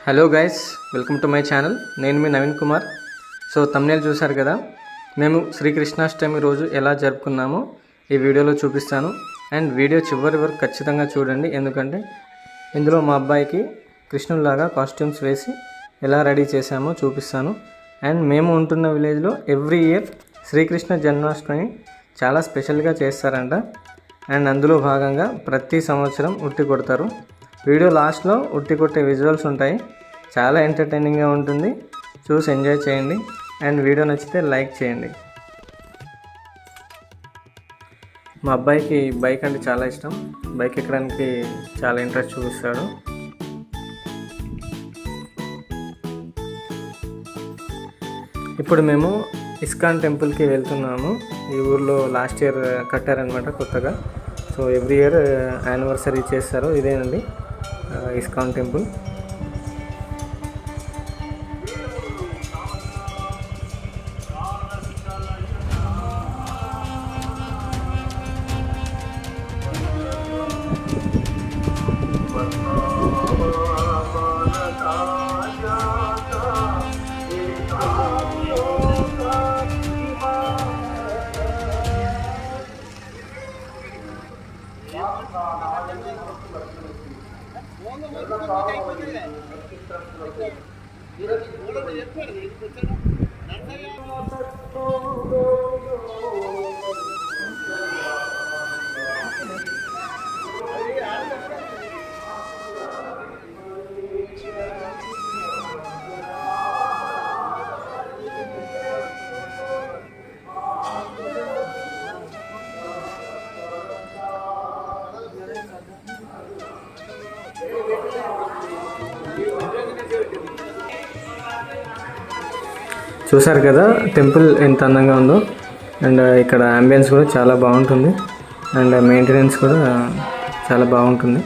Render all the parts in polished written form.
Hello guys, welcome to my channel. నేను మీ Naveen Kumar. So thumbnail చూశారు కదా, మేము శ్రీకృష్ణాష్టమి రోజు ఎలా జరుపుకున్నామో ఈ వీడియోలో చూపిస్తాను. అండ్ వీడియో చివరి వరకు ఖచ్చితంగా చూడండి, ఎందుకంటే ఇందులో మా అబ్బాయికి కృష్ణుల్లాగా కాస్ట్యూమ్స్ వేసి ఎలా రెడీ చేశామో చూపిస్తాను. అండ్ మేము ఉంటున్న విలేజ్లో ఎవ్రీ ఇయర్ శ్రీకృష్ణ జన్మాష్టమి చాలా స్పెషల్గా చేస్తారంట. అండ్ అందులో భాగంగా ప్రతి సంవత్సరం ఉట్టి కొడతారు. వీడియో లాస్ట్లో ఉట్టి కొట్టే విజువల్స్ ఉంటాయి. చాలా ఎంటర్టైనింగ్గా ఉంటుంది, చూసి ఎంజాయ్ చేయండి. అండ్ వీడియో నచ్చితే లైక్ చేయండి. మా అబ్బాయికి బైక్ అంటే చాలా ఇష్టం. బైక్ ఎక్కడానికి చాలా ఇంట్రెస్ట్ చూపిస్తాడు. ఇప్పుడు మేము ఇస్కాన్ టెంపుల్కి వెళ్తున్నాము. ఈ ఊర్లో లాస్ట్ ఇయర్ కట్టారనమాట కొత్తగా. సో ఎవ్రీ ఇయర్ యానివర్సరీ చేస్తారు. ఇదేనండి ఇస్కాన్ టెంపుల్. చూసారు కదా టెంపుల్ ఎంత అందంగా ఉందో. అండ్ ఇక్కడ అంబియన్స్ కూడా చాలా బాగుంటుంది. అండ్ మెయింటెనెన్స్ కూడా చాలా బాగుంటుంది.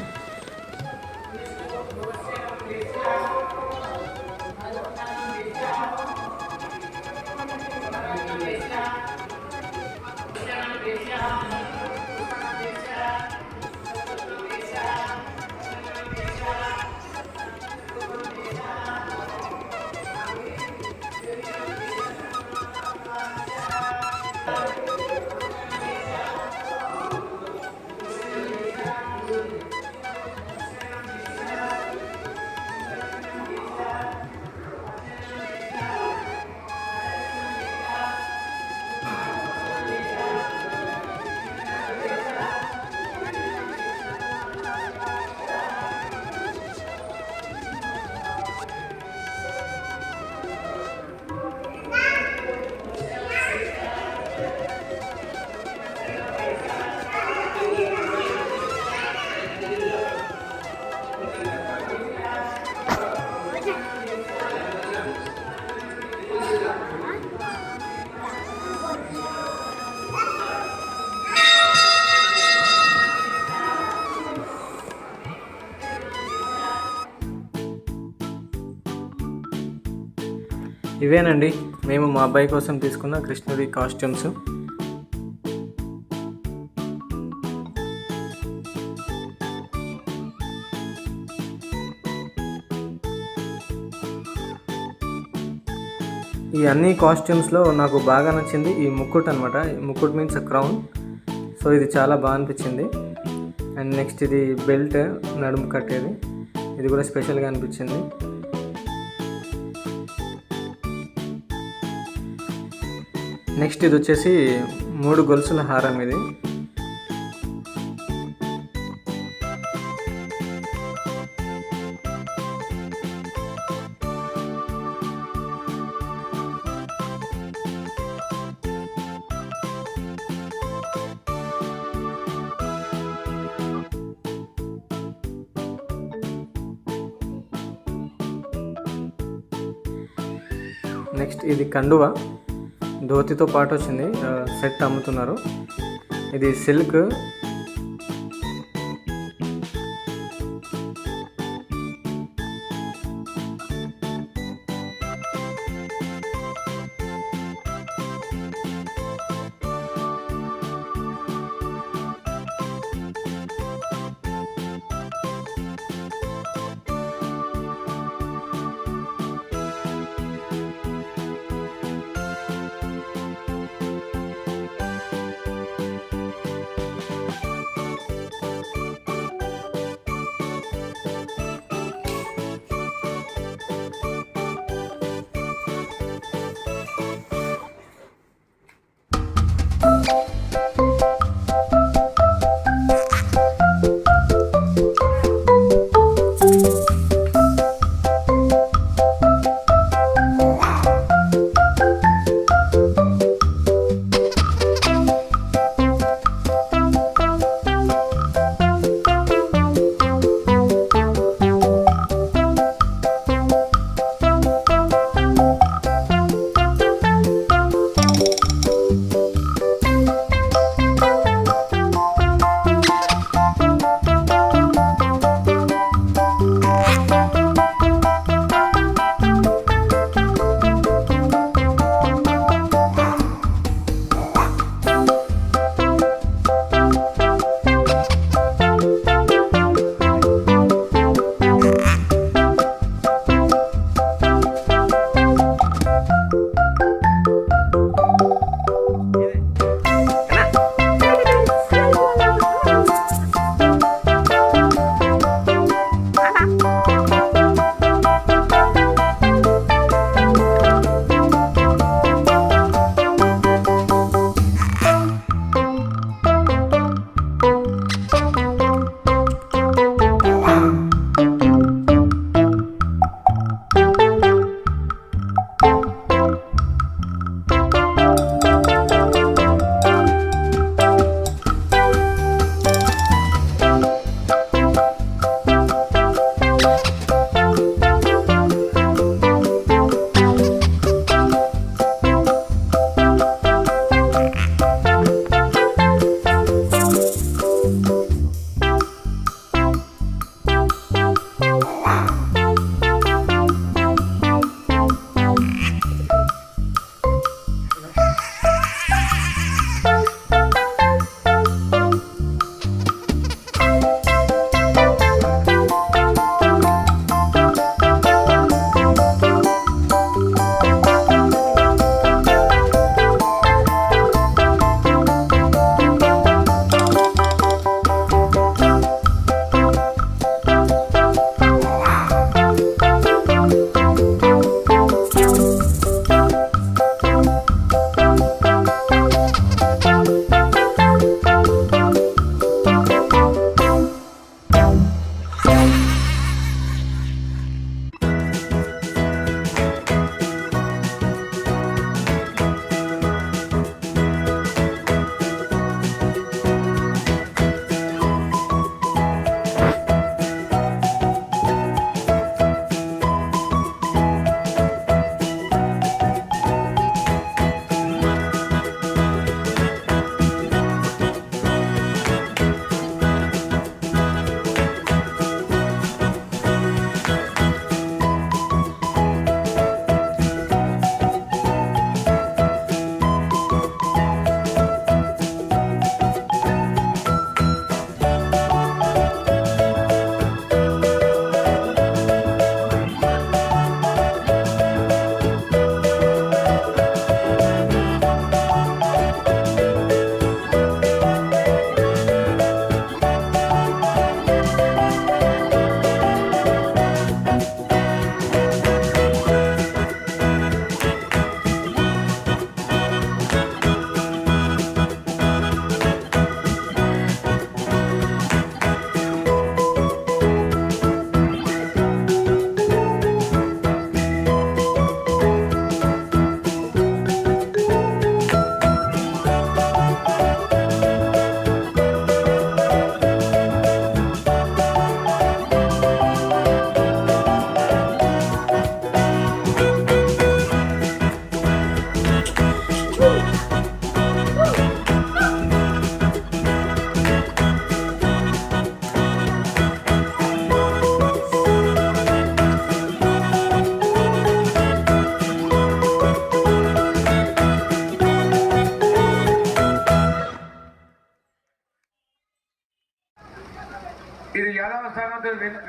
ఇవేనండి మేము మా అబ్బాయి కోసం తీసుకున్న కృష్ణుడి కాస్ట్యూమ్స్. ఈ అన్ని కాస్ట్యూమ్స్లో నాకు బాగా నచ్చింది ఈ ముక్కుట్ అనమాట. ముక్కుట్ మీన్స్ క్రౌన్. సో ఇది చాలా బాగా అనిపించింది. అండ్ నెక్స్ట్ ఇది బెల్ట్, నడుము కట్టేది, ఇది కూడా స్పెషల్గా అనిపించింది. నెక్స్ట్ ఇది వచ్చేసి 3 గొలుసుల హారం. ఇది నెక్స్ట్ ఇది కండువా, ధోతితో పాటు వచ్చింది. సెట్ అమ్ముతున్నారు. ఇది సిల్క్.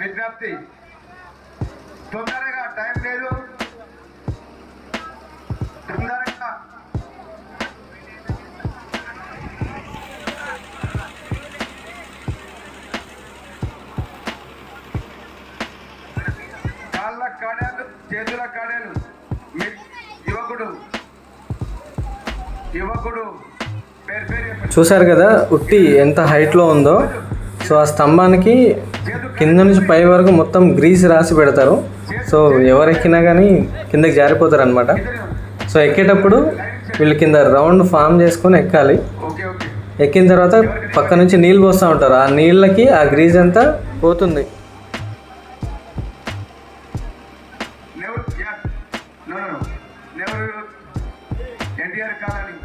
విజ్ఞప్తి, తొందరగా, టైం లేదు, తొందరగా. కాళ్ళ కాడేలు, చేతుల కాడేలు. యువకుడు చూశారు కదా ఉట్టి ఎంత హైట్లో ఉందో. సో ఆ స్తంభానికి కింద నుంచి పై వరకు మొత్తం గ్రీస్ రాసి పెడతారు. సో ఎవరెక్కినా కానీ కిందకి జారిపోతారు అనమాట. సో ఎక్కేటప్పుడు వీళ్ళు కింద రౌండ్ ఫామ్ చేసుకొని ఎక్కాలి. ఎక్కిన తర్వాత పక్క నుంచి నీళ్ళు పోస్తూ ఉంటారు. ఆ నీళ్ళకి ఆ గ్రీజ్ అంతా పోతుంది. ఎన్టీఆర్ కాలనీ.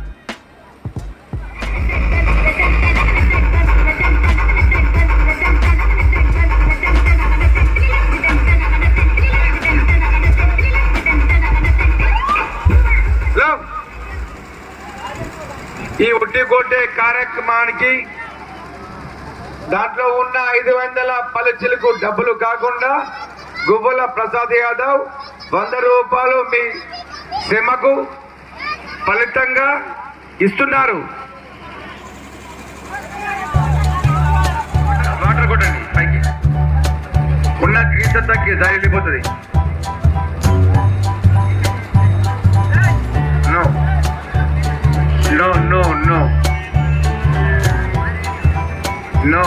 ఈ ఉట్టి కొట్టే కార్యక్రమానికి దాంట్లో ఉన్న 500 పలుచిలకు డబ్బులు కాకుండా గువ్వల ప్రసాద్ యాదవ్ 100 రూపాయలు మీ శ్రమకు ఫలితంగా ఇస్తున్నారు. వాటర్ కొట్టండి పైకి, ఉన్న గ్రీస్ అంతా వెళ్ళిపోతుంది. No, no, no, no.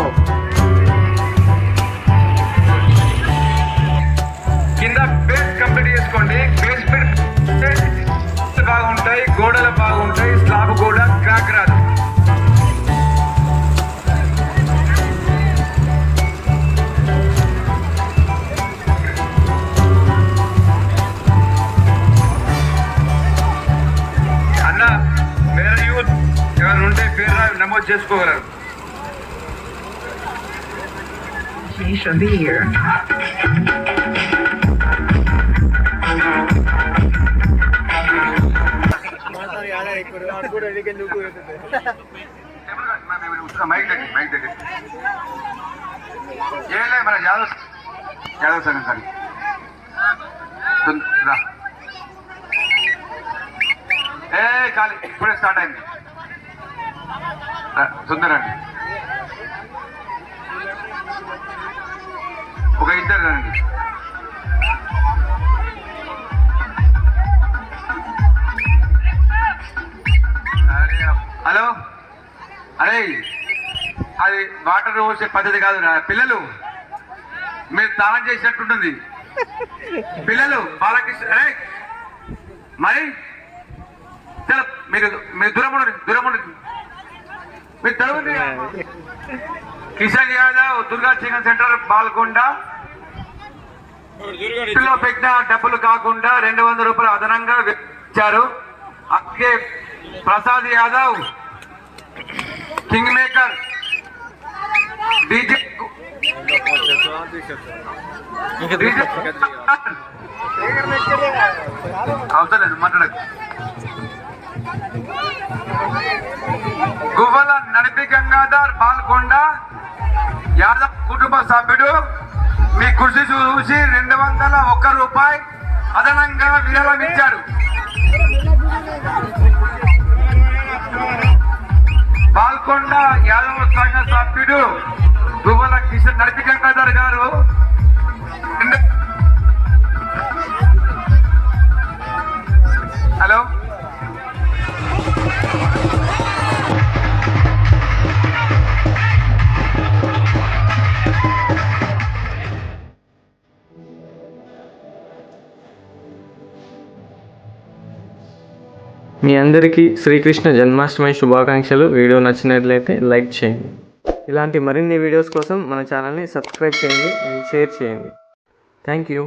కింద బేస్ కంప్లీట్ చేసుకోండి. బేస్ బాగుంటాయి, గోడలు బాగుంటాయి, స్లాబ్ కూడా క్రాక్ రాదు. అన్న వేరే యూత్ ఎవరైనా ఉంటే పేరు నమోదు చేసుకోగలరు. మైక్ దగ్గర ఏం లేదు, మన యాదవ్ సంఘం కానీ రా. ఖాళీ ఇప్పుడే స్టార్ట్ అయింది, తొందరండి. ఒక ఇద్దరు రండి. హలో, అరే అది వాటర్ పోసే పద్ధతి కాదు. పిల్లలు మీరు స్నానం చేసినట్టుంటుంది. పిల్లలు బాలకృష్ణ, అరే మరి చలో మీరు దూరం ఉండండి. మీరు తరగండి. Kishan Yadav, Durga chicken centre, Balkonda. ఇంట్లో పెట్టిన డబ్బులు కాకుండా 200 రూపాయలు అదనంగా ఇచ్చారు. అక్కే Prasad Yadav, king maker, DJ అవసరం లేదు మాట్లాడకు. గువ్వల నడిపి గంగాధర్, బాల్కొండ యాదవ్ కుటుంబ సభ్యుడు మీ కృషి చూసి 201 రూపాయి అదనంగా విరాళం ఇచ్చాడు. బాల్కొండ యాదవ సంఘ సభ్యుడు గువ్వల కిషన్ నడిపి గంగాధర్ గారు హలో మీ అందరికీ శ్రీకృష్ణ జన్మాష్టమి శుభాకాంక్షలు. వీడియో నచ్చినట్లయితే లైక్ చేయండి. ఇలాంటి మరిన్ని వీడియోస్ కోసం మన ఛానల్ని సబ్స్క్రైబ్ చేయండి, షేర్ చేయండి. Thank you.